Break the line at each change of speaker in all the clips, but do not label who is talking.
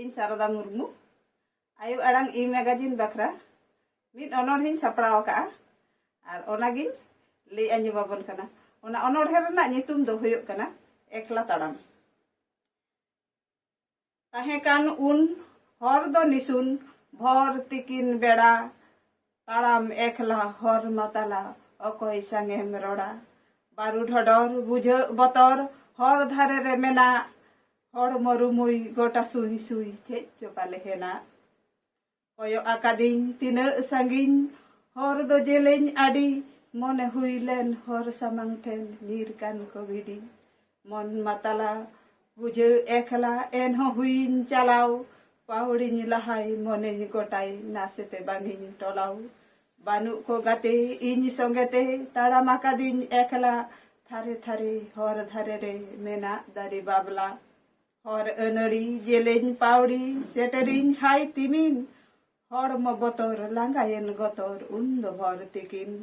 इन शारदा मुर्मू आयु आड़ांग e magazine बखरा मिद अनोढ़ें सापड़ाव का और ओनागिन लई आंजमाबन कना। ओना अनोढ़े रना नितुम दो हुयुग कना एकला ताड़ाम। ताहे कान उन हर दो निसुन भर तिकिन बेड़ा ताड़ाम एकला हर मतला अकोय संगेम रोड़ा बारू ढडर बुझ बतर हर धारे रे मेना हर मरुमुई गोटा सुई सुई चेक चोपाले हेना कोयो आकादिन तीना सांगिन हर दो जेलेन आडी मने हुईलेन हर सामांग ठेन नीरकान को भिडी मन मतला बुझ एकला एन हो हुईन चलाओ पाहुड़िन लहाई मने गोटाई नासेते बांगिन टोलाओ बानु को गाते इन संगेते ताड़ा माकादिन एकला थारे थारे हर धारे रे मेना दारी बाबला हर अनड़ी जेलेन पाउड़ी सेटरिन हाई तिमिन हर मबतर लांगायन गतर उन्द भर तिकिन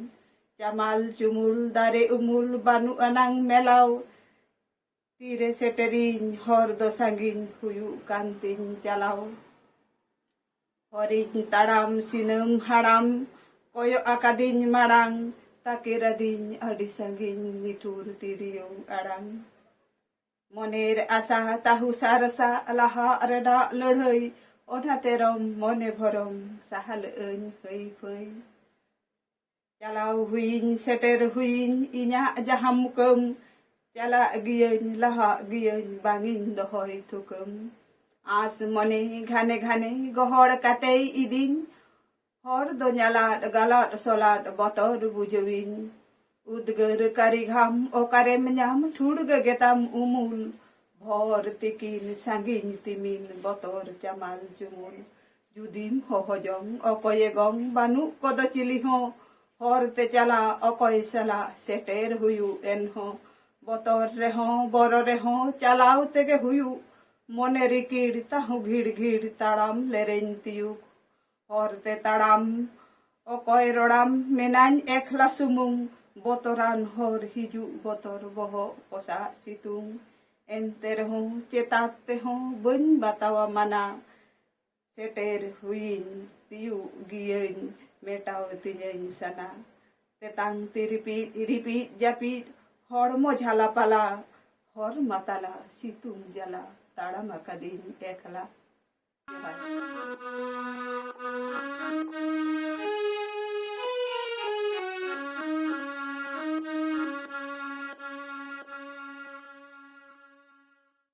चामाल चुमुल दारे उमुल बानु अनांग मेलाव तीरे सेटरिन हर दो सांगिन हुयु कांतिन चलाव हरिन ताड़ाम सिनम हाड़ाम कोयो आकादिन माड़ांग ताकेरादिन अडी सांगिन निठुर तिरियो आड़ांग मनेर आशा ताहु सारसा लाहा रेडा लड़हई ओढ़ा तेरम मने भरम साहल अन हई फई चलाव हुईन सेटर हुईन इना जहां मुकम चला गियन लहा गियन बांगिन दहई थुकम आस मने घाने घाने गहड़ काटे इदिन हर दो न्यालाट गालाट सोलाट बतर बुझविन उदगर कारी घाम ओकारे मन्याम ठुड़ग गेताम उमुल भर तिकिन सांगिन तिमिन बतर चामाल चुमुल जुदिम होहजम अकये गम बानु कद चिली हो हर ते चला अकय सला सेटेर हुयु एन हो बतर रे हो बर रे हो चलाव तेगे हुयु मने रिकिड़ ताहु घिड़ घिड़ ताड़ाम लेरेन तियुक हर ते ताड़ाम अकय रोड़ाम मेनान एकला सुमुंग बतरान हर हिजु बतर बह पसा सितुंग एनते रहूं चेताते हों बन बतावा मना सेटेर हुईन तियु गियन मेटाव तिजन सना तेतांग तिरिपी जापी हड़मो झाला पाला हर मतला सितुंग जला ताड़ा मकादिन एकला।